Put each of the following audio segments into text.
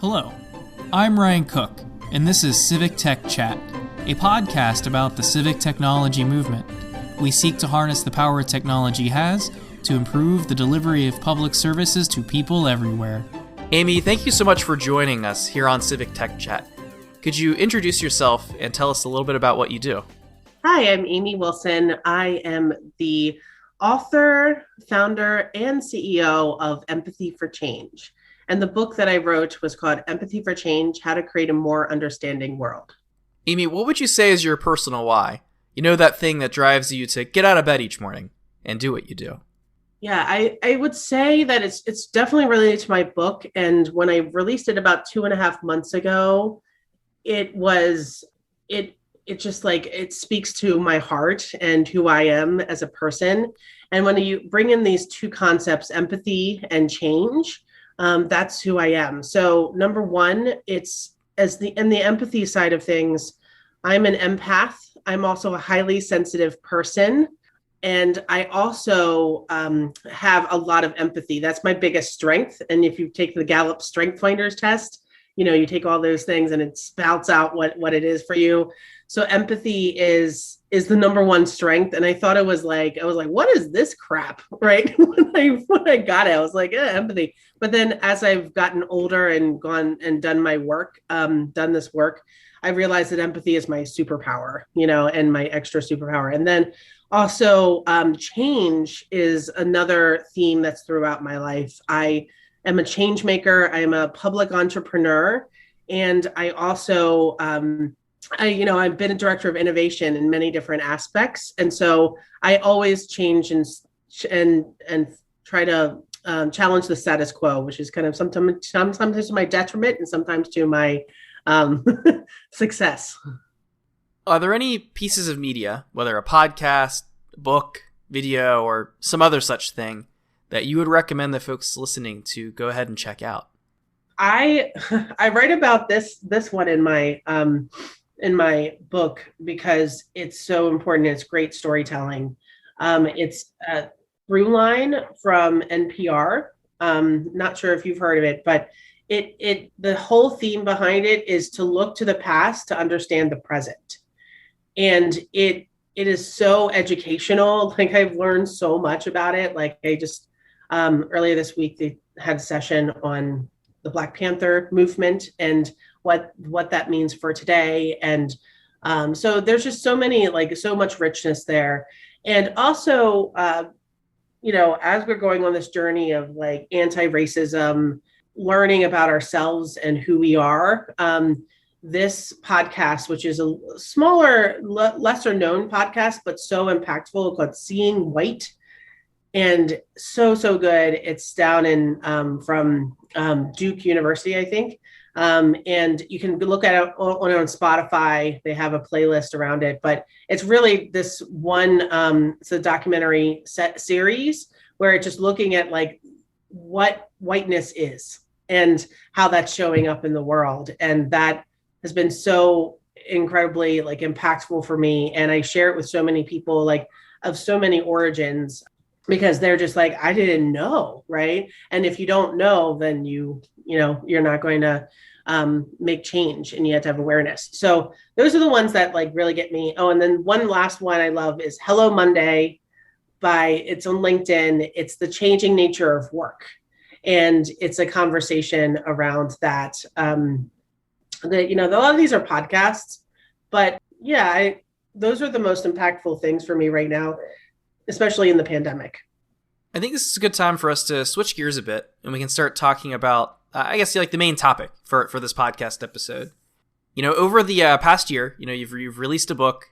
Hello, I'm Ryan Cook, and this is Civic Tech Chat, a podcast about the civic technology movement. We seek to harness the power technology has to improve the delivery of public services to people everywhere. Amy, thank you so much for joining us here on Civic Tech Chat. Could you introduce yourself and tell us a little bit about what you do? Hi, I'm Amy Wilson. I am the author, founder, and CEO of Empathy for Change. And the book that I wrote was called Empathy for Change, How to Create a More Understanding World. Amy, what would you say is your personal why? You know, that thing that drives you to get out of bed each morning and do what you do. Yeah, I would say that it's definitely related to my book. And when I released it about 2.5 months ago, it just like, it speaks to my heart and who I am as a person. And when you bring in these two concepts, empathy and change, that's who I am. So number one, it's in the empathy side of things, I'm an empath. I'm also a highly sensitive person. And I also have a lot of empathy. That's my biggest strength. And if you take the Gallup Strength Finders test, you take all those things and it spouts out what it is for you. So empathy is the number one strength. And I thought I was like, what is this crap? Right. when I got it, I was like, empathy. But then as I've gotten older and gone and done my work, done this work, I realized that empathy is my superpower, and my extra superpower. And then also change is another theme that's throughout my life. I am a change maker. I am a public entrepreneur. And I also, I've been a director of innovation in many different aspects. And so I always change and try to challenge the status quo, which is kind of sometimes to my detriment and sometimes to my success. Are there any pieces of media, whether a podcast, book, video, or some other such thing, that you would recommend the folks listening to go ahead and check out? I write about this one in my book because it's so important. It's great storytelling. It's a through line from NPR. Not sure if you've heard of it, but the whole theme behind it is to look to the past to understand the present. And it is so educational. Like, I've learned so much about it. Like, I just earlier this week, they had a session on the Black Panther movement and what that means for today. And so there's just so much richness there. And also, as we're going on this journey of like anti-racism, learning about ourselves and who we are, this podcast, which is a smaller, lesser known podcast, but so impactful, called Seeing White, and so good. It's down in from Duke University, I think, and you can look at it on Spotify. They have a playlist around it, but it's really this one. It's a documentary series where it's just looking at like what whiteness is and how that's showing up in the world, and that has been so incredibly like impactful for me. And I share it with so many people, like of so many origins, because they're just like, I didn't know, right? And if you don't know, then you're not going to make change, and you have to have awareness. So those are the ones that like really get me. Oh, and then one last one I love is Hello Monday it's on LinkedIn. It's the changing nature of work. And it's a conversation around that. A lot of these are podcasts, but yeah, those are the most impactful things for me right now, especially in the pandemic. I think this is a good time for us to switch gears a bit, and we can start talking about, I guess, like the main topic for this podcast episode. Over the past year, you've released a book,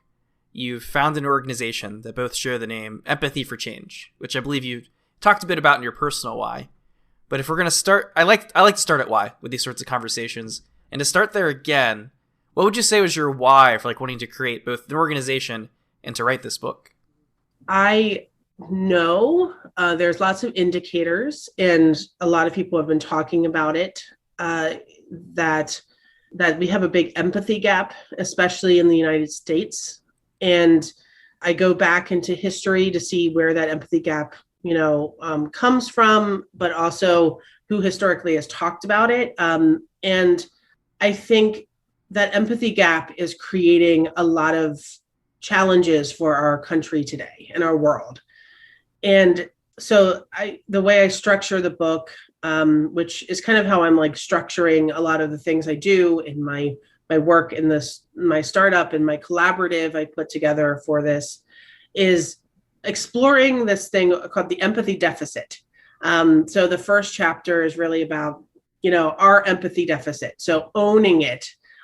you've found an organization that both share the name Empathy for Change, which I believe you talked a bit about in your personal why. But if we're going to start, I like to start at why with these sorts of conversations. And to start there again, what would you say was your why for like wanting to create both an organization and to write this book? I know there's lots of indicators, and a lot of people have been talking about it, that we have a big empathy gap, especially in the United States. And I go back into history to see where that empathy gap, comes from, but also who historically has talked about it. And I think that empathy gap is creating a lot of challenges for our country today and our world. And so the way I structure the book, which is kind of how I'm like structuring a lot of the things I do in my work in my startup and my collaborative I put together for this, is exploring this thing called the empathy deficit. So the first chapter is really about, our empathy deficit. So owning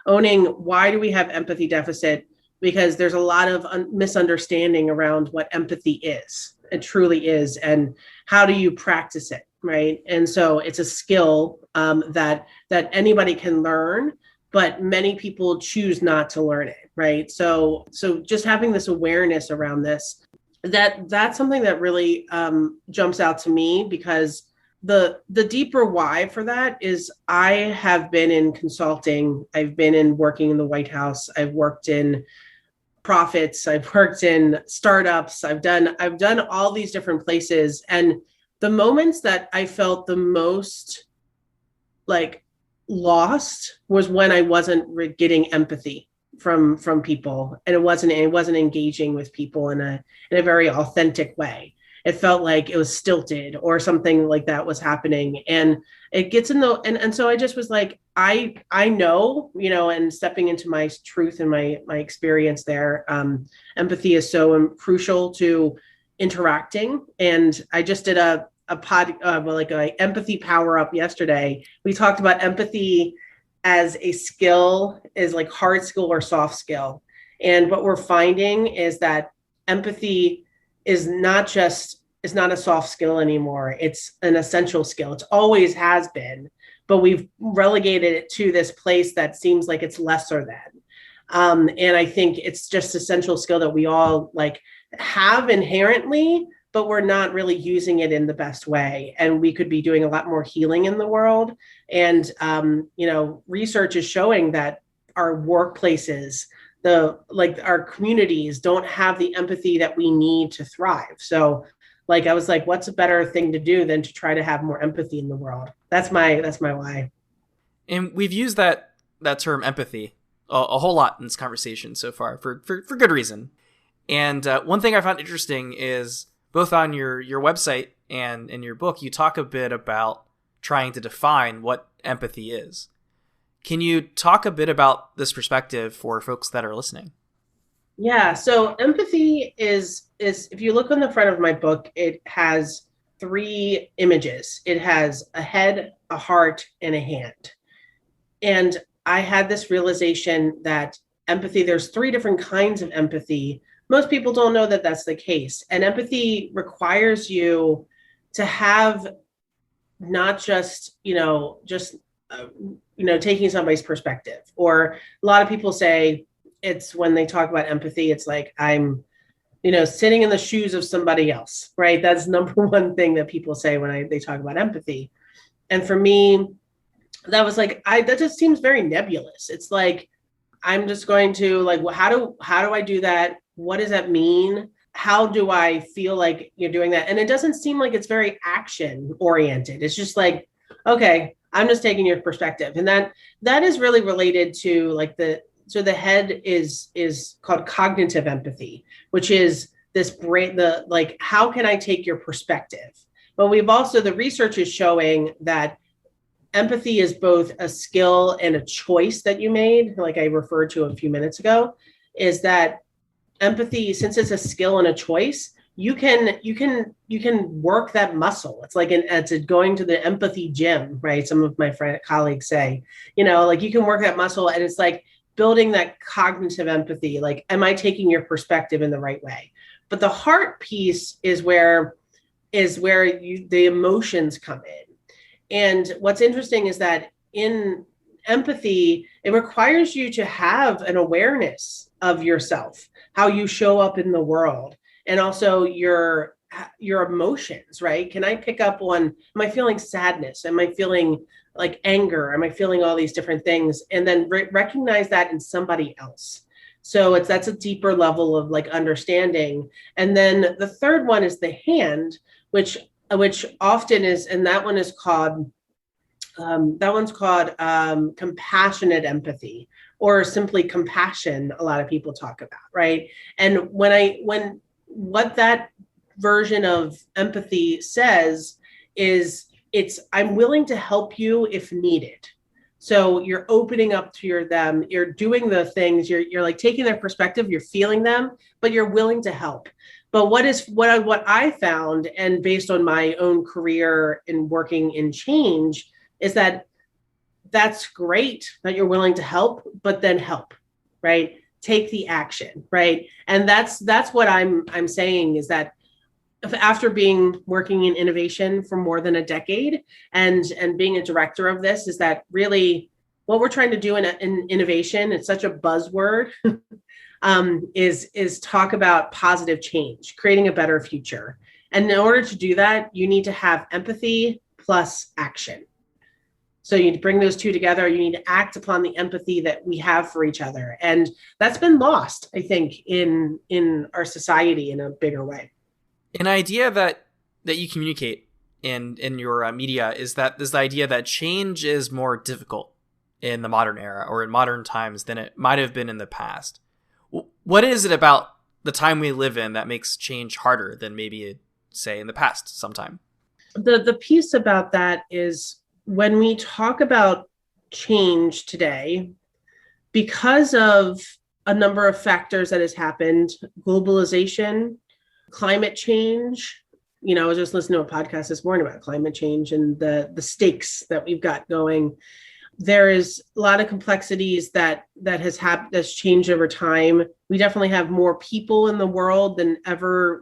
why do we have empathy deficit? Because there's a lot of misunderstanding around what empathy is. It truly is. And how do you practice it, right? And so it's a skill that anybody can learn, but many people choose not to learn it, right? So just having this awareness around this, that's something that really jumps out to me, because the deeper why for that is I have been in consulting, I've been in working in the White House, I've worked in profits, I've worked in startups, I've done all these different places, and the moments that I felt the most like lost was when I wasn't getting empathy from people, and it wasn't engaging with people in a very authentic way. It felt like it was stilted or something like that was happening, and it gets in the and so I just was like, I know, and stepping into my truth and my experience there, empathy is so crucial to interacting. And I just did a empathy power up yesterday. We talked about empathy as a skill, is like hard skill or soft skill. And what we're finding is that empathy is not a soft skill anymore. It's an essential skill. It always has been, but we've relegated it to this place that seems like it's lesser than. And I think it's just essential skill that we all like have inherently, but we're not really using it in the best way. And we could be doing a lot more healing in the world. And, research is showing that our workplaces, our communities don't have the empathy that we need to thrive. So I was like, what's a better thing to do than to try to have more empathy in the world? That's my why. And we've used that term empathy a whole lot in this conversation so far for good reason. And one thing I found interesting is both on your website and in your book, you talk a bit about trying to define what empathy is. Can you talk a bit about this perspective for folks that are listening? Yeah, so empathy is if you look on the front of my book, it has 3 images. It has a head, a heart, and a hand. And I had this realization that empathy, there's 3 different kinds of empathy. Most people don't know that that's the case. And empathy requires you to have not just, taking somebody's perspective. Or a lot of people say it's when they talk about empathy, it's like I'm, sitting in the shoes of somebody else, right? That's number one thing that people say when they talk about empathy. And for me, that was like, that just seems very nebulous. It's like, I'm just going to how do I do that? What does that mean? How do I feel like you're doing that? And it doesn't seem like it's very action oriented. It's just like, okay, I'm just taking your perspective. And that is really related to the head is called cognitive empathy, which is this brain, how can I take your perspective? But the research is showing that empathy is both a skill and a choice that you made, like I referred to a few minutes ago, is that empathy, since it's a skill and a choice, you can work that muscle. It's like it's going to the empathy gym, right? Some of my colleagues say, you can work that muscle, and it's like building that cognitive empathy. Like, am I taking your perspective in the right way? But the heart piece is where the emotions come in. And what's interesting is that in empathy, it requires you to have an awareness of yourself, how you show up in the world, and also your emotions, right? Can I pick up on, am I feeling sadness? Am I feeling like anger? Am I feeling all these different things? And then recognize that in somebody else. So that's a deeper level of understanding. And then the third one is the hand, which often is, and that one is called That one's called compassionate empathy, or simply compassion. A lot of people talk about, right? And when what that version of empathy says is, it's I'm willing to help you if needed. So you're opening up to them, you're doing the things, you're like taking their perspective, you're feeling them, but you're willing to help. But what I found, and based on my own career in working in change, is that that's great that you're willing to help, but then help, right? Take the action, right? And that's what I'm saying is that after working in innovation for more than a decade and being a director of this, is that really what we're trying to do in innovation, it's such a buzzword, is talk about positive change, creating a better future. And in order to do that, you need to have empathy plus action. So you need to bring those two together. You need to act upon the empathy that we have for each other. And that's been lost, I think, in our society in a bigger way. An idea that you communicate in your media is that this idea that change is more difficult in the modern era or in modern times than it might have been in the past. What is it about the time we live in that makes change harder than maybe, say, in the past sometime? The piece about that is when we talk about change today, because of a number of factors that has happened, globalization, climate change. I was just listening to a podcast this morning about climate change and the stakes that we've got going. There is a lot of complexities that has changed over time. We definitely have more people in the world than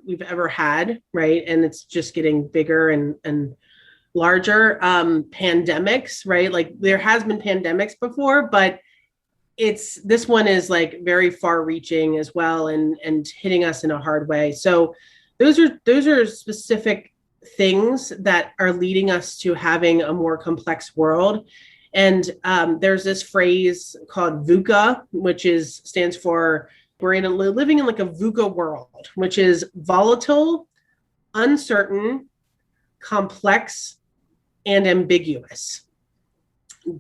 we've ever had, right? And it's just getting bigger and larger. Pandemics, right? Like there has been pandemics before, but this one is like very far reaching as well and hitting us in a hard way. So those are specific things that are leading us to having a more complex world. And there's this phrase called VUCA, which stands for, we're living in like a VUCA world, which is volatile, uncertain, complex, and ambiguous.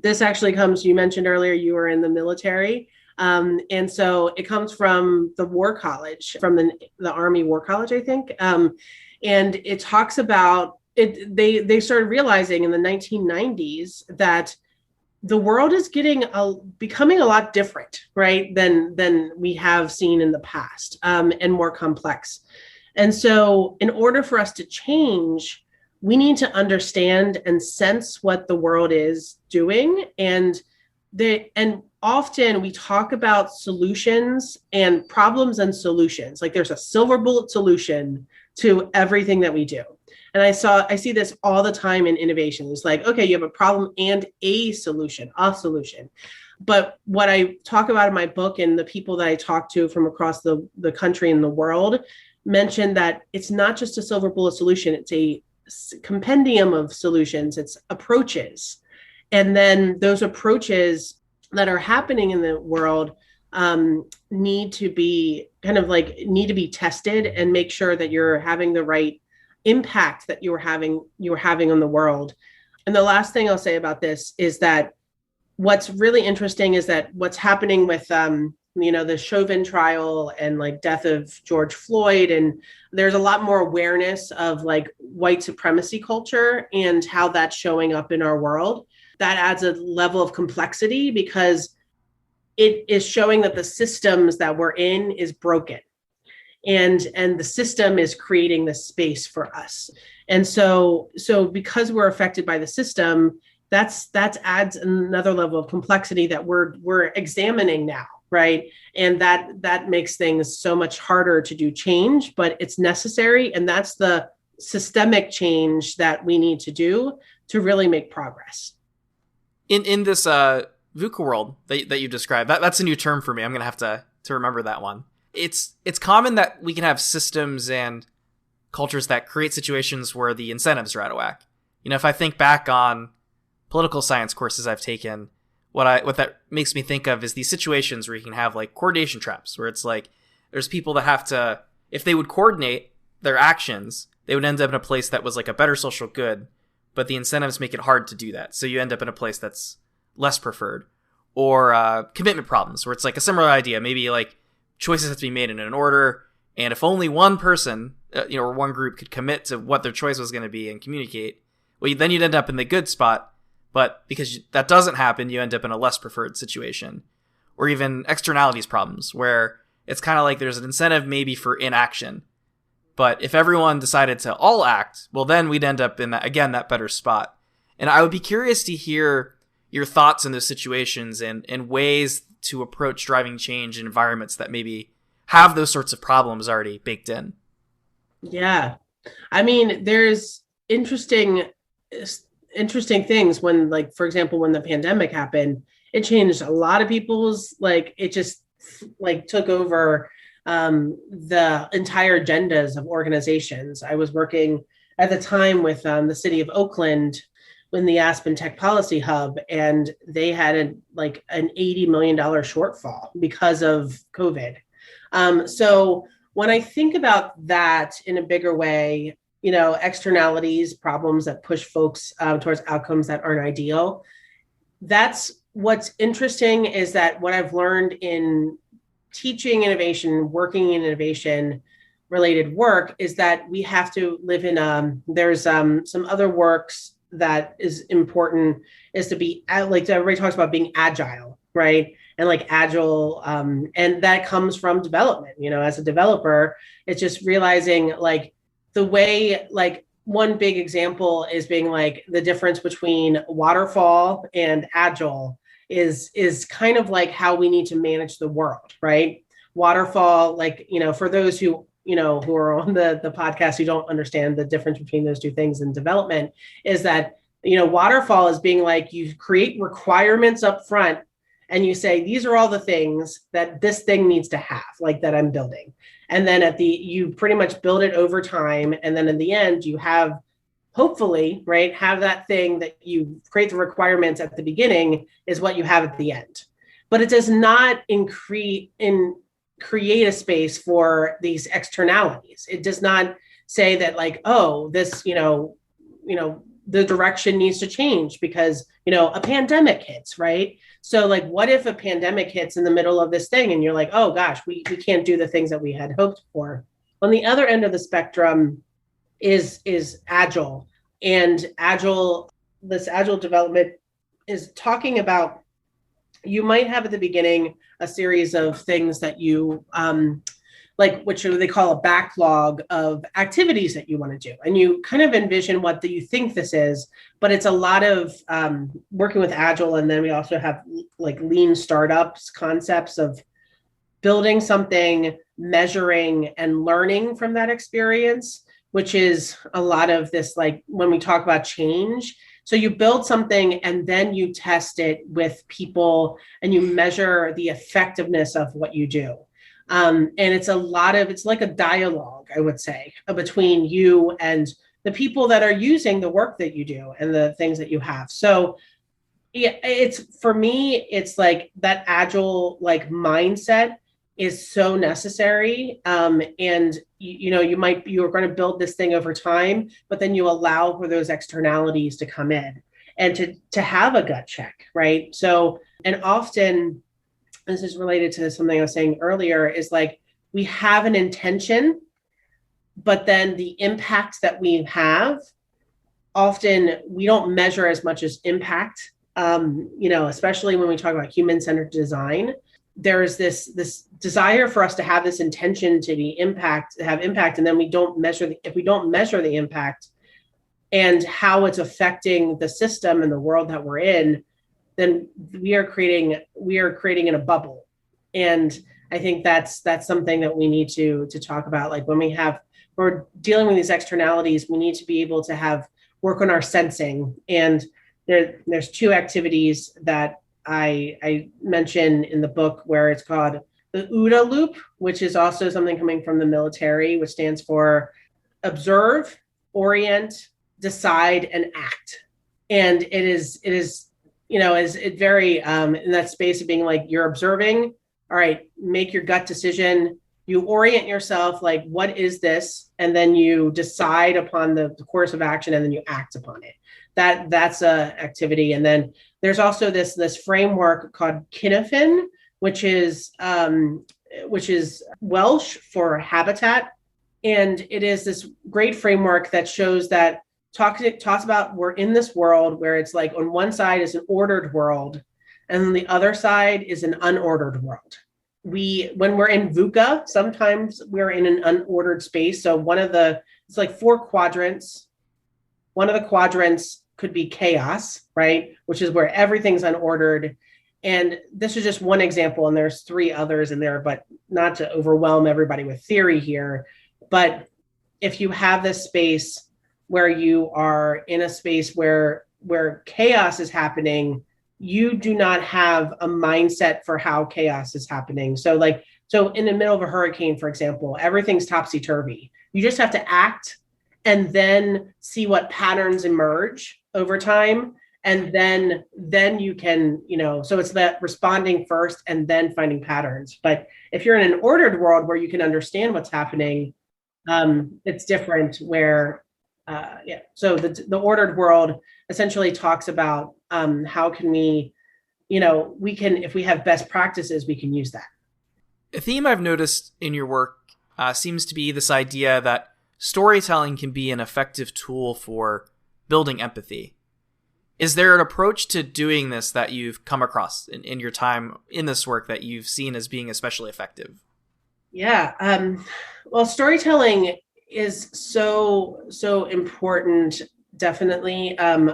This actually you mentioned earlier, you were in the military. And so it comes from the War College, from the Army War College, I think. And it talks about it. They started realizing in the 1990s that the world is becoming a lot different, right, than we have seen in the past, and more complex. And so in order for us to change, we need to understand and sense what the world is doing. And often we talk about solutions and problems and solutions. Like there's a silver bullet solution to everything that we do. And I see this all the time in innovation. It's like, okay, you have a problem and a solution. But what I talk about in my book, and the people that I talk to from across the country and the world mention that it's not just a silver bullet solution. It's a compendium of solutions. It's approaches. And then those approaches that are happening in the world need to be tested and make sure that you're having the right impact that you're having on the world. And the last thing I'll say about this is that what's really interesting is that what's happening with the Chauvin trial and like death of George Floyd, and there's a lot more awareness of like white supremacy culture and how that's showing up in our world. That adds a level of complexity because it is showing that the systems that we're in is broken. And the system is creating the space for us. And so because we're affected by the system, that adds another level of complexity that we're examining now, right? And that makes things so much harder to do change, but it's necessary. And that's the systemic change that we need to do to really make progress. In this VUCA world that you described, that's a new term for me. I'm going to have to remember that one. It's common that we can have systems and cultures that create situations where the incentives are out of whack. If I think back on political science courses I've taken, what that makes me think of is these situations where you can have like coordination traps, where it's like there's people that have to, if they would coordinate their actions, they would end up in a place that was like a better social good, but the incentives make it hard to do that. So you end up in a place that's less preferred. Or commitment problems, where it's like a similar idea. Maybe like choices have to be made in an order, and if only one person, or one group could commit to what their choice was going to be and communicate, well, then you'd end up in the good spot. But because that doesn't happen, you end up in a less preferred situation. Or even externalities problems, where it's kind of like there's an incentive maybe for inaction. But if everyone decided to all act, well, then we'd end up in, that better spot. And I would be curious to hear your thoughts in those situations and ways to approach driving change in environments that maybe have those sorts of problems already baked in. Yeah. I mean, there's interesting things when, like, for example, when the pandemic happened, it changed a lot of people's, it just took over the entire agendas of organizations. I was working at the time with the city of Oakland in the Aspen Tech Policy Hub, and they had an $80 million shortfall because of COVID. So when I think about that in a bigger way, externalities, problems that push folks towards outcomes that aren't ideal, that's what's interesting, is that what I've learned in teaching innovation, working in innovation related work, is that we have to live in, there's some other works that is important, is to be everybody talks about being agile, right? And agile, and that comes from development. As a developer, it's just realizing the way, one big example is being the difference between waterfall and agile is kind of how we need to manage the world, right? Waterfall, for those who are on the podcast who don't understand the difference between those two things in development, is that, waterfall is being you create requirements up front and you say, these are all the things that this thing needs to have, that I'm building. And then you pretty much build it over time. And then in the end, you have, hopefully, right, have that thing that you create the requirements at the beginning is what you have at the end. But it does not create a space for these externalities. It does not say that this, the direction needs to change because, a pandemic hits, right? So what if a pandemic hits in the middle of this thing and you're like, oh gosh, we can't do the things that we had hoped for. On the other end of the spectrum is agile, and this agile development is talking about, you might have at the beginning a series of things that you which they call a backlog of activities that you want to do. And you kind of envision what you think this is, but it's a lot of working with agile. And then we also have lean startups concepts of building something, measuring and learning from that experience, which is a lot of this, when we talk about change. So you build something and then you test it with people and you measure the effectiveness of what you do. And it's like a dialogue, I would say, between you and the people that are using the work that you do and the things that you have. So yeah, for me, it's that agile mindset is so necessary. And you're going to build this thing over time, but then you allow for those externalities to come in and to have a gut check, right? So, and often, this is related to something I was saying earlier, is we have an intention, but then the impacts that we have, often we don't measure as much as impact, especially when we talk about human-centered design. There's this desire for us to have this intention to have impact, and then if we don't measure the impact and how it's affecting the system and the world that we're in, then we are creating in a bubble. And I think that's something that we need to talk about. When we're dealing with these externalities, we need to be able to work on our sensing. And there's two activities that I mention in the book, where it's called the OODA loop, which is also something coming from the military, which stands for observe, orient, decide, and act. And it is is it very in that space of being you're observing, all right, make your gut decision, you orient yourself, what is this? And then you decide upon the course of action, and then you act upon it. that's a activity. And then there's also this framework called Kinefin, which is Welsh for habitat. And it is this great framework that shows that talks about we're in this world where it's like on one side is an ordered world, and then the other side is an unordered world. When we're in VUCA, sometimes we're in an unordered space. So it's like 4 quadrants. One of the quadrants could be chaos, right? Which is where everything's unordered. And this is just one example, and there's 3 others in there, but not to overwhelm everybody with theory here. But if you have this space where you are in a space where chaos is happening, you do not have a mindset for how chaos is happening. So in the middle of a hurricane, for example, everything's topsy-turvy. You just have to act and then see what patterns emerge over time. And then you can, so it's that responding first and then finding patterns. But if you're in an ordered world where you can understand what's happening, it's different where, So the ordered world essentially talks about how can we can, if we have best practices, we can use that. A theme I've noticed in your work seems to be this idea that storytelling can be an effective tool for building empathy. Is there an approach to doing this that you've come across in your time in this work that you've seen as being especially effective? Yeah. Well, storytelling is so important. Definitely. One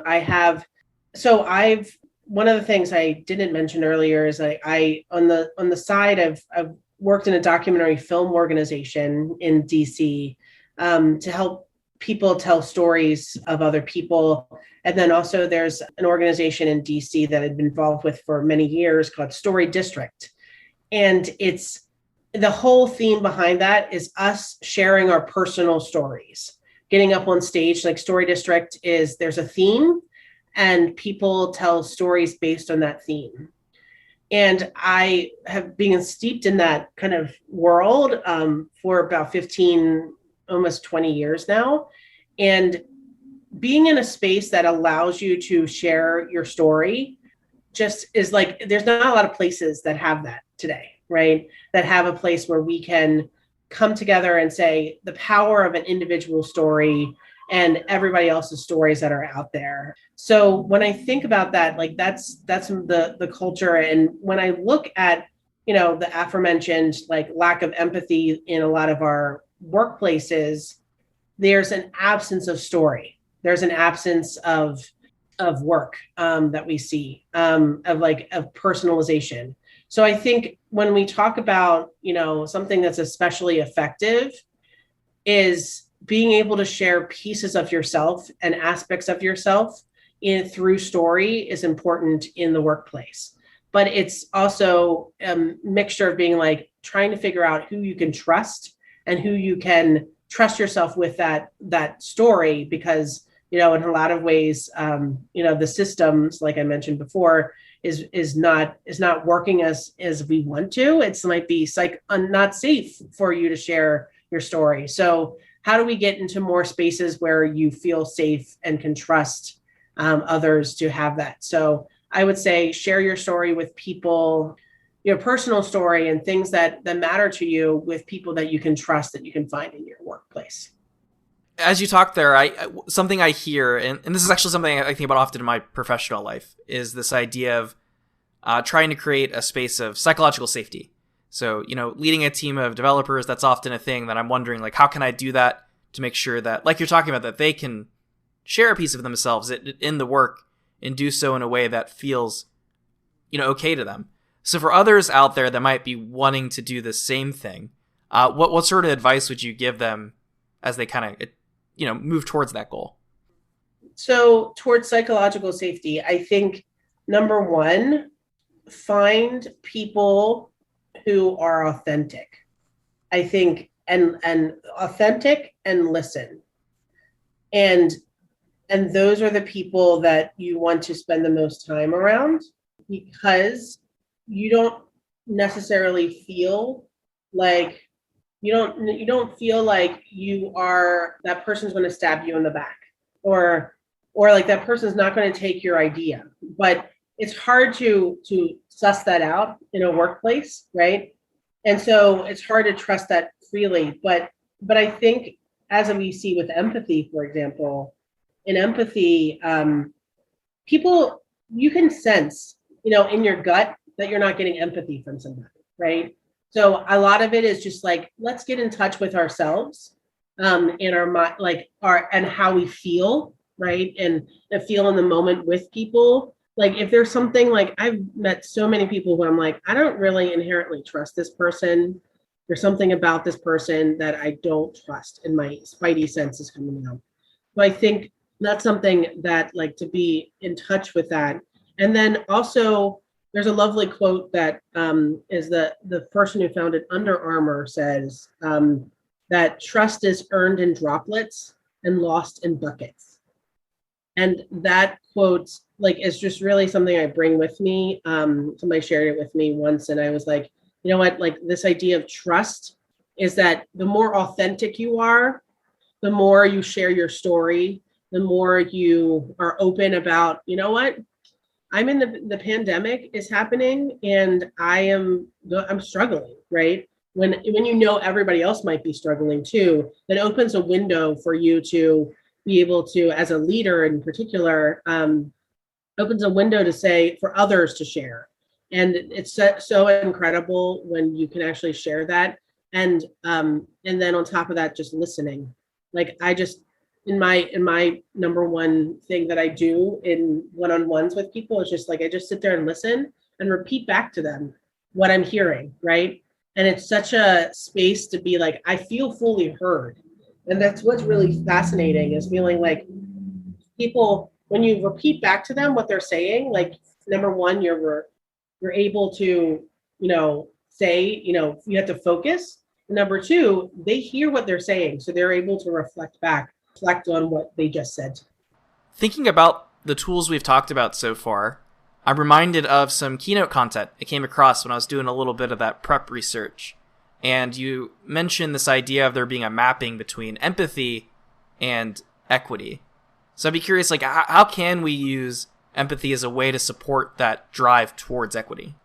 of the things I didn't mention earlier is I on the side I've worked in a documentary film organization in DC to help people tell stories of other people. And then also there's an organization in DC that I've been involved with for many years called Story District. And it's the whole theme behind that is us sharing our personal stories, getting up on stage. Like Story District there's a theme and people tell stories based on that theme. And I have been steeped in that kind of world for about 15, almost 20 years now. And being in a space that allows you to share your story just is like, there's not a lot of places that have that today, right? That have a place where we can come together and say the power of an individual story and everybody else's stories that are out there. So when I think about that, like that's the culture. And when I look at, the aforementioned like lack of empathy in a lot of our workplaces, there's an absence of story. There's an absence of work that we see of personalization. So I think when we talk about, something that's especially effective is being able to share pieces of yourself and aspects of yourself through story is important in the workplace. But it's also a mixture of being like trying to figure out who you can trust and who you can trust yourself with that story, because, in a lot of ways, the systems, like I mentioned before, is not working as we want to. It's might be not safe for you to share your story. So how do we get into more spaces where you feel safe and can trust others to have that? So I would say share your story with people, your personal story and things that matter to you with people that you can trust, that you can find in your workplace. As you talk there, something I hear, and this is actually something I think about often in my professional life, is this idea of trying to create a space of psychological safety. So, leading a team of developers, that's often a thing that I'm wondering, like, how can I do that to make sure that, like you're talking about, that they can share a piece of themselves in the work and do so in a way that feels, okay to them. So for others out there that might be wanting to do the same thing, what sort of advice would you give them as they kind of, move towards that goal? So towards psychological safety, I think number one, find people who are authentic. I think and authentic and listen. And those are the people that you want to spend the most time around, because you don't necessarily feel like you don't feel like you are that person's going to stab you in the back, or or like that person's not going to take your idea. But it's hard to suss that out in a workplace, right? And so it's hard to trust that freely. But I think, as we see with empathy, for example, in empathy, people, you can sense, in your gut that you're not getting empathy from somebody, right? So a lot of it is just like, let's get in touch with ourselves, in our mind, like and how we feel, right? And feel in the moment with people. Like if there's something, like I've met so many people who I'm like, I don't really inherently trust this person. There's something about this person that I don't trust, and my spidey sense is coming out. So I think that's something that, like, to be in touch with that. And then also there's a lovely quote that is the person who founded Under Armour says, that trust is earned in droplets and lost in buckets. And that quote, like, is just really something I bring with me. Somebody shared it with me once, and I was like, you know what, like this idea of trust is that the more authentic you are, the more you share your story, the more you are open about, you know what, I'm in the pandemic is happening and I'm struggling, right? When everybody else might be struggling too, that opens a window for you to be able to, as a leader in particular, opens a window to say for others to share. And it's so incredible when you can actually share that. And then on top of that, just listening. Like I just, in my number one thing that I do in one-on-ones with people is just like, I just sit there and listen and repeat back to them what I'm hearing, right? And it's such a space to be like, I feel fully heard. And that's what's really fascinating, is feeling like people, when you repeat back to them what they're saying, like number one, you're able to, say, you have to focus. Number two, they hear what they're saying, so they're able to reflect on what they just said. Thinking about the tools we've talked about so far, I'm reminded of some keynote content I came across when I was doing a little bit of that prep research. And you mentioned this idea of there being a mapping between empathy and equity. So I'd be curious, like, how can we use empathy as a way to support that drive towards equity?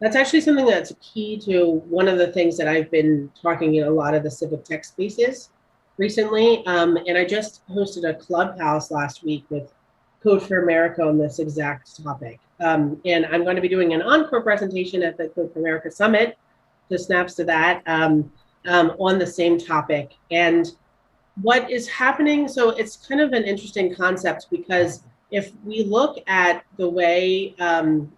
That's actually something that's key to one of the things that I've been talking in a lot of the civic tech spaces recently. And I just hosted a clubhouse last week with Code for America on this exact topic. And I'm going to be doing an encore presentation at the Code for America Summit, just snaps to that, on the same topic. And what is happening, so it's kind of an interesting concept, because if we look at the way,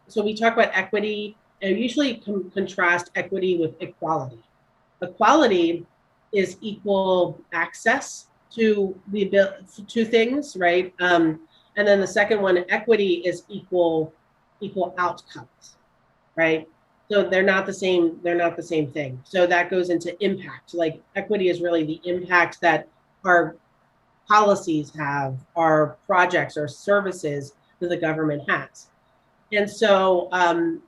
so we talk about equity, and usually contrast equity with equality. Equality is equal access to to things, right? And then the second one, equity, is equal outcomes, right? So they're not the same thing. So that goes into impact. Like equity is really the impact that our policies have, our projects, our services that the government has. And so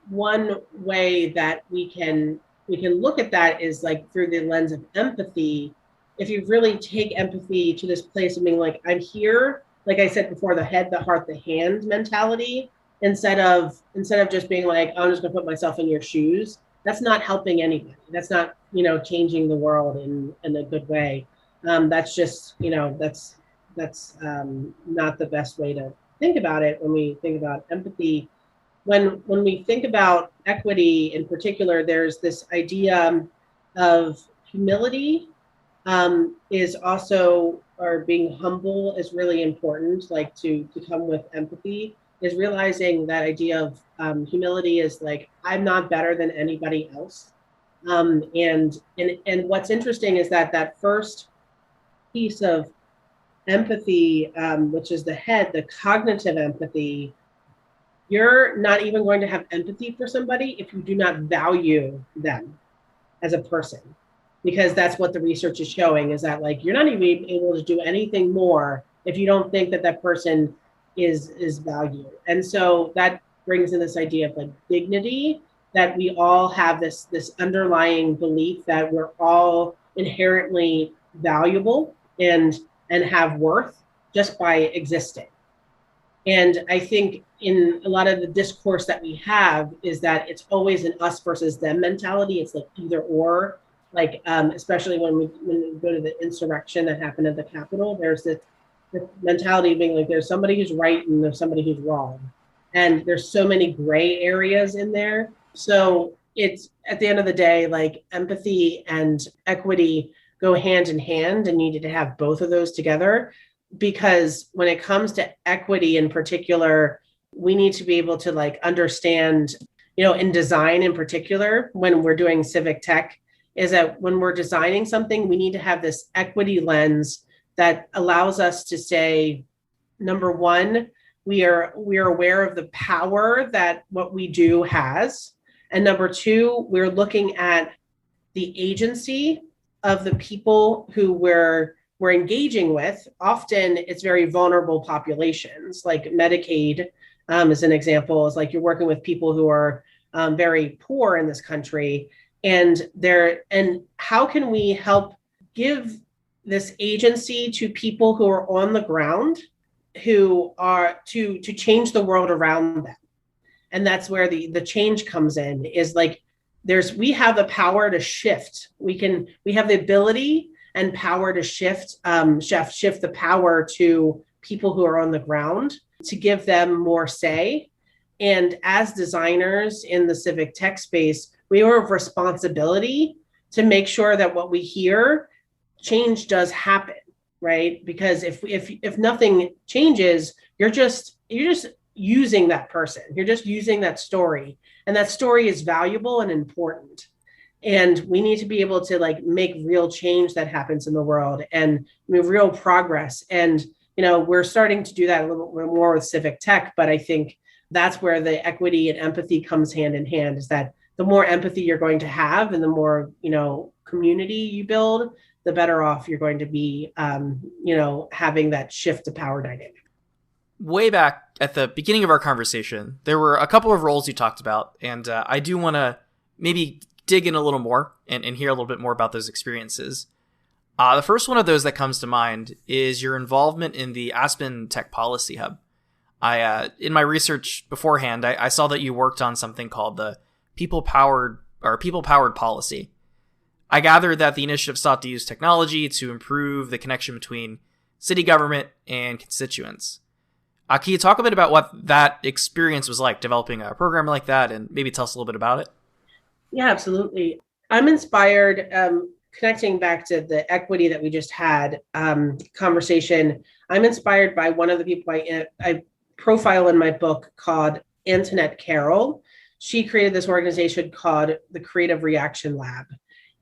one way that we can look at that is like through the lens of empathy. If you really take empathy to this place of being like, I'm here, like I said before, the head, the heart, the hand mentality, instead of just being like, oh, I'm just gonna put myself in your shoes. That's not helping anybody. That's not, changing the world in a good way. That's just, that's not the best way to think about it when we think about empathy. When we think about equity in particular, there's this idea of humility, is also, or being humble is really important, like to come with empathy, is realizing that idea of humility is like, I'm not better than anybody else. And what's interesting is that first piece of empathy, which is the head, the cognitive empathy, you're not even going to have empathy for somebody if you do not value them as a person, because that's what the research is showing, is that like, you're not even able to do anything more if you don't think that person is valued. And so that brings in this idea of like dignity, that we all have this underlying belief that we're all inherently valuable and have worth just by existing. And I think in a lot of the discourse that we have is that it's always an us versus them mentality. It's like either or, like especially when we go to the insurrection that happened at the Capitol, there's this mentality of being like there's somebody who's right and there's somebody who's wrong. And there's so many gray areas in there. So it's at the end of the day, like empathy and equity go hand in hand, and you need to have both of those together. Because when it comes to equity in particular, we need to be able to like understand, in design in particular, when we're doing civic tech, is that when we're designing something, we need to have this equity lens that allows us to say, number one, we are aware of the power that what we do has. And number two, we're looking at the agency of the people who we're engaging with. Often it's very vulnerable populations, like Medicaid as an example, is like you're working with people who are very poor in this country. And how can we help give this agency to people who are on the ground, who are to change the world around them? And that's where the change comes in, is like we have the power to shift. We have the ability and power to shift the power to people who are on the ground, to give them more say. And as designers in the civic tech space, we have responsibility to make sure that what we hear, change does happen, right? Because if nothing changes, you're just using that person. You're just using that story. And that story is valuable and important. And we need to be able to like make real change that happens in the world and real progress. And, we're starting to do that a little bit more with civic tech, but I think that's where the equity and empathy comes hand in hand, is that the more empathy you're going to have and the more, community you build, the better off you're going to be, having that shift to power dynamic. Way back at the beginning of our conversation, there were a couple of roles you talked about, and I do want to maybe dig in a little more and hear a little bit more about those experiences. The first one of those that comes to mind is your involvement in the Aspen Tech Policy Hub. In my research beforehand, I saw that you worked on something called the People-Powered Policy. I gathered that the initiative sought to use technology to improve the connection between city government and constituents. Can you talk a bit about what that experience was like, developing a program like that, and maybe tell us a little bit about it? Yeah, absolutely. I'm inspired, connecting back to the equity that we just had conversation. I'm inspired by one of the people I profile in my book called Antoinette Carroll. She created this organization called the Creative Reaction Lab,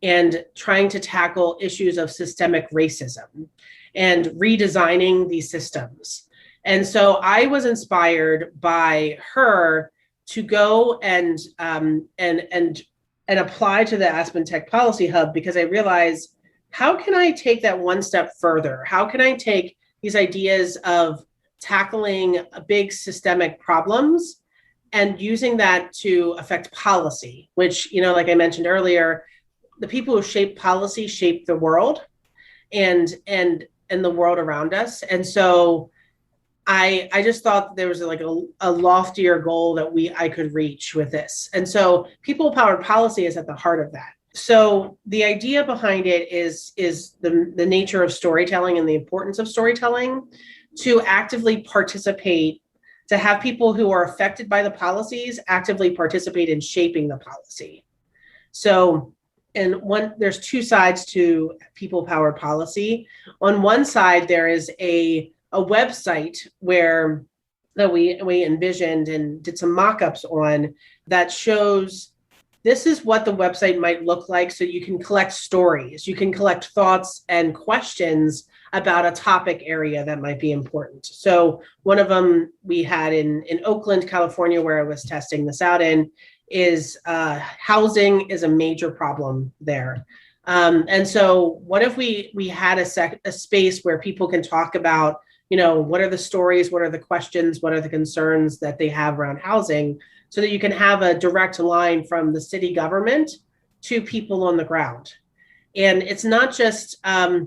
and trying to tackle issues of systemic racism and redesigning these systems. And so I was inspired by her to go and apply to the Aspen Tech Policy Hub, because I realized, how can I take that one step further? How can I take these ideas of tackling big systemic problems and using that to affect policy, which, like I mentioned earlier, the people who shape policy shape the world and the world around us. And so I just thought there was like a loftier goal that I could reach with this. And so people-powered policy is at the heart of that. So the idea behind it is the nature of storytelling and the importance of storytelling, to actively participate, to have people who are affected by the policies actively participate in shaping the policy. So, there's two sides to people-powered policy. On one side, there is a website that we envisioned and did some mock-ups on, that shows this is what the website might look like. So you can collect stories, you can collect thoughts and questions about a topic area that might be important. So one of them we had in Oakland, California, where I was testing this out in, is housing is a major problem there. And so what if we had a space where people can talk about, what are the stories, what are the questions, what are the concerns that they have around housing, so that you can have a direct line from the city government to people on the ground. And it's not just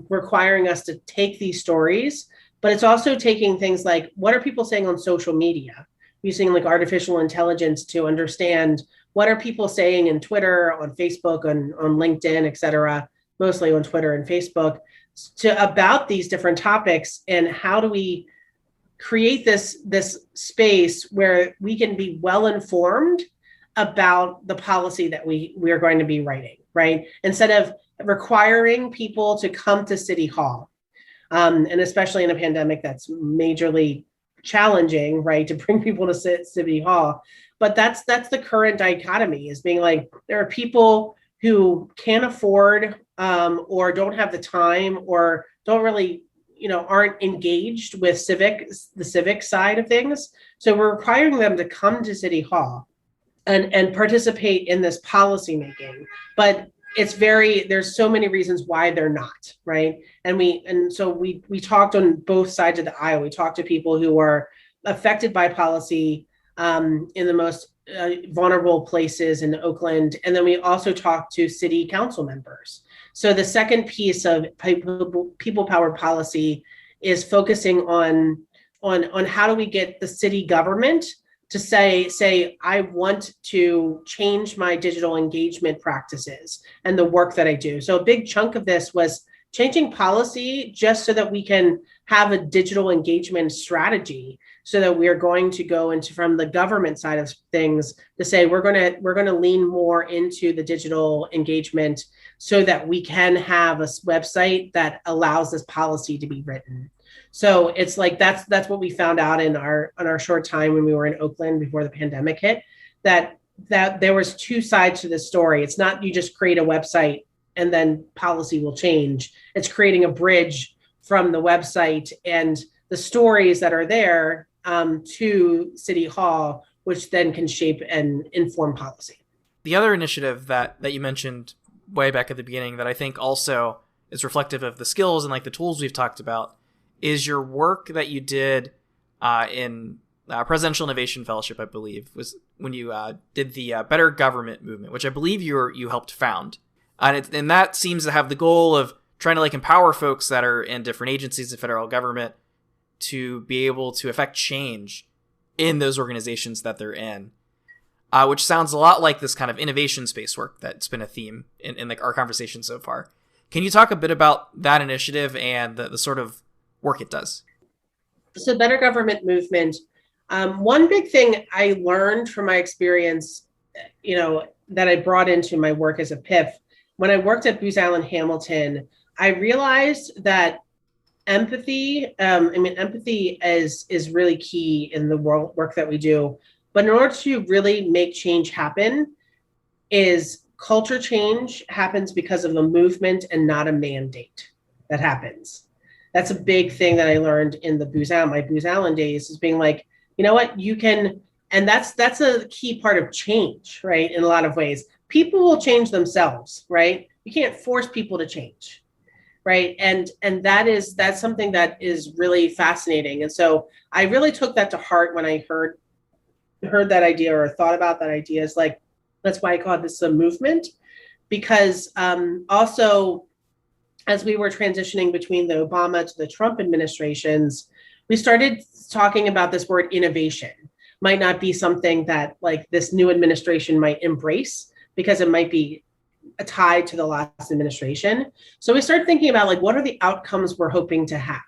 requiring us to take these stories, but it's also taking things like, what are people saying on social media, using like artificial intelligence to understand what are people saying in Twitter, on Facebook, on LinkedIn, et cetera, mostly on Twitter and Facebook, about these different topics, and how do we create this space where we can be well informed about the policy that we are going to be writing, right? Instead of requiring people to come to City Hall, and especially in a pandemic, that's majorly challenging, right, to bring people to City Hall. But that's the current dichotomy, is being like, there are people who can't afford, or don't have the time, or don't really, aren't engaged with the civic side of things. So we're requiring them to come to City Hall and participate in this policy making. But there's so many reasons why they're not, right? So we talked on both sides of the aisle. We talked to people who are affected by policy, in the most vulnerable places in Oakland. And then we also talked to city council members. So the second piece of people powered policy is focusing on how do we get the city government to say, I want to change my digital engagement practices and the work that I do. So a big chunk of this was changing policy just so that we can have a digital engagement strategy, so that we are going to go into, from the government side of things, to say we're going to lean more into the digital engagement so that we can have a website that allows this policy to be written. So it's like that's what we found out in our short time when we were in Oakland before the pandemic hit, that there was two sides to this story. It's not you just create a website and then policy will change. It's creating a bridge from the website and the stories that are there, to City Hall, which then can shape and inform policy. The other initiative that you mentioned way back at the beginning that I think also is reflective of the skills and like the tools we've talked about is your work that you did in Presidential Innovation Fellowship, I believe, was when you did the Better Government movement, which I believe you helped found. And that seems to have the goal of trying to like empower folks that are in different agencies of federal government to be able to affect change in those organizations that they're in, which sounds a lot like this kind of innovation space work that's been a theme in like our conversation so far. Can you talk a bit about that initiative and the sort of work it does? So Better Government movement, one big thing I learned from my experience, that I brought into my work as a PIF, when I worked at Booz Allen Hamilton, I realized that empathy is really key in the work that we do. But in order to really make change happen, is culture change happens because of a movement and not a mandate that happens. That's a big thing that I learned in my Booz Allen days, is being like, you know what, you can, and that's a key part of change, right? In a lot of ways, people will change themselves, right? You can't force people to change. Right. And that's something that is really fascinating. And so I really took that to heart when I heard that idea, or thought about that idea. Is like, that's why I call this a movement, because also, as we were transitioning between the Obama to the Trump administrations, we started talking about this word innovation. Might not be something that like this new administration might embrace, because it might be tied to the last administration. So we started thinking about like, what are the outcomes we're hoping to have?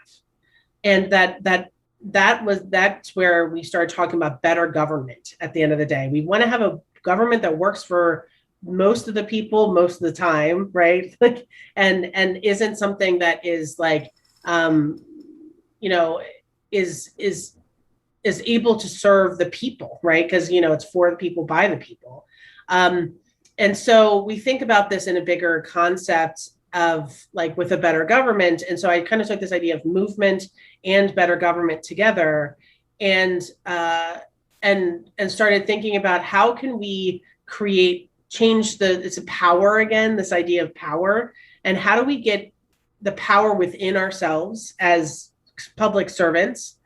And that's where we started talking about better government. At the end of the day, we want to have a government that works for most of the people most of the time, right? Like, and isn't something that is like, is able to serve the people, right? Because it's for the people by the people. And so we think about this in a bigger concept of like with a better government. And so I kind of took this idea of movement and better government together, and started thinking about how can we change it's a power again, this idea of power, and how do we get the power within ourselves as public servants,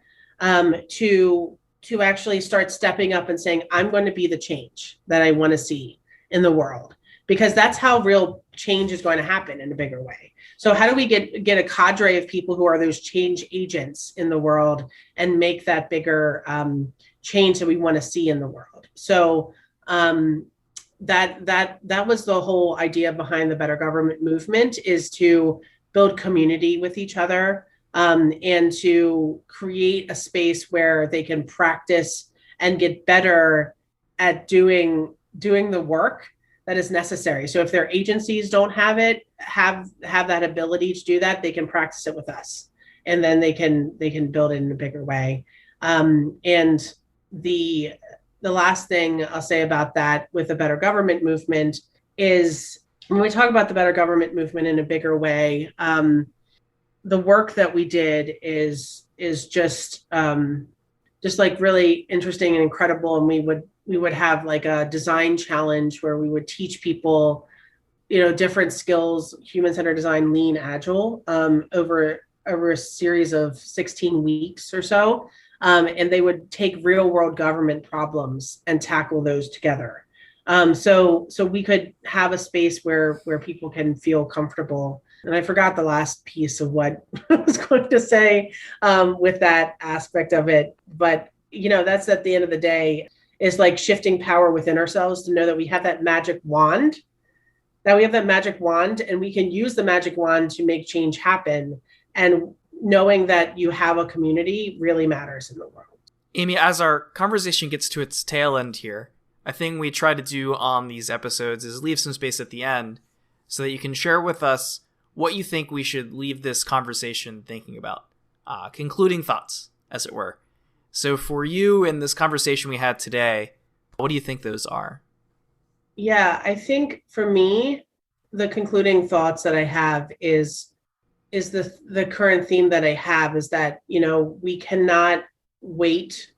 to actually start stepping up and saying, I'm going to be the change that I want to see in the world. because that's how real change is going to happen in a bigger way. So how do we get a cadre of people who are those change agents in the world and make that bigger change that we want to see in the world? So that was the whole idea behind the Better Government movement, is to build community with each other, and to create a space where they can practice and get better at doing the work that is necessary. So if their agencies don't have that ability to do that, they can practice it with us, and then they can build it in a bigger way. And the last thing I'll say about that with the Better Government movement is, when we talk about the Better Government movement in a bigger way, the work that we did is just like really interesting and incredible. And we would have like a design challenge where we would teach people, different skills, human-centered design, lean, agile, over a series of 16 weeks or so. And they would take real world government problems and tackle those together. So we could have a space where people can feel comfortable. And I forgot the last piece of what I was going to say with that aspect of it. But, that's at the end of the day, is like shifting power within ourselves to know that we have that magic wand, and we can use the magic wand to make change happen. And knowing that you have a community really matters in the world. Amy, as our conversation gets to its tail end here, a thing we try to do on these episodes is leave some space at the end so that you can share with us what you think we should leave this conversation thinking about. Concluding thoughts, as it were. So for you in this conversation we had today, what do you think those are? Yeah, I think for me, the concluding thoughts that I have is the current theme that I have is that, we cannot wait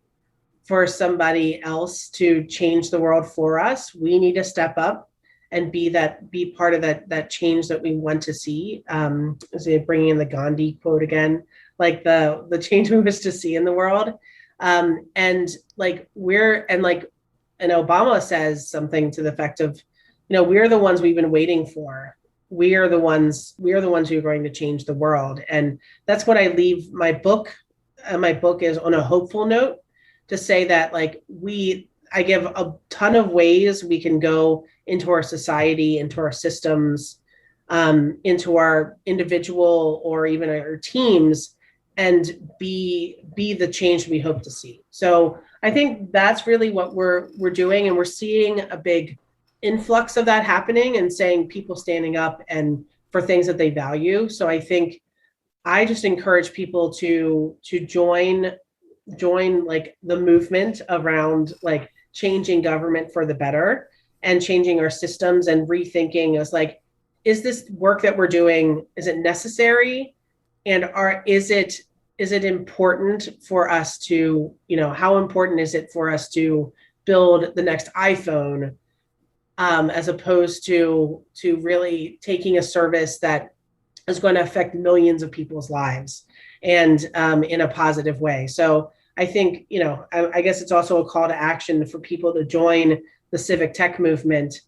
for somebody else to change the world for us. We need to step up and be part of that change that we want to see. Bringing in the Gandhi quote again, like the change we wish to see in the world. And Obama says something to the effect of, we're the ones we've been waiting for. We are the ones who are going to change the world. And that's what I leave my book. My book is on a hopeful note, to say that I give a ton of ways we can go into our society, into our systems, into our individual or even our teams, and be the change we hope to see. So I think that's really what we're doing, and we're seeing a big influx of that happening, and saying people standing up and for things that they value. So I think I just encourage people to join like the movement around like changing government for the better and changing our systems and rethinking as like, is this work that we're doing, is it necessary? And is it important for us to, how important is it for us to build the next iPhone, as opposed to really taking a service that is going to affect millions of people's lives and in a positive way. So I think, I guess it's also a call to action for people to join the civic tech movement,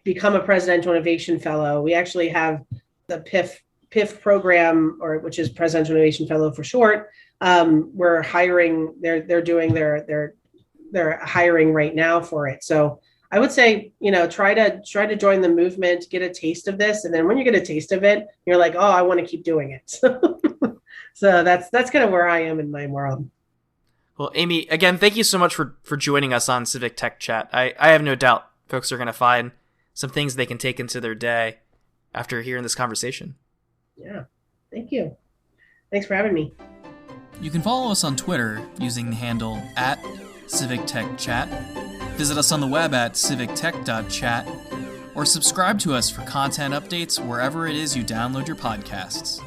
become a presidential innovation fellow. We actually have the PIF program, which is Presidential Innovation Fellow for short. We're hiring. They're doing their hiring right now for it. So I would say, try to join the movement, get a taste of this, and then when you get a taste of it, you're like, oh, I want to keep doing it. So that's kind of where I am in my world. Well, Amy, again, thank you so much for joining us on Civic Tech Chat. I have no doubt folks are going to find some things they can take into their day after hearing this conversation. Yeah, thank you. Thanks for having me. You can follow us on Twitter using the handle @CivicTechChat. Visit us on the web at civictech.chat, or subscribe to us for content updates wherever it is you download your podcasts.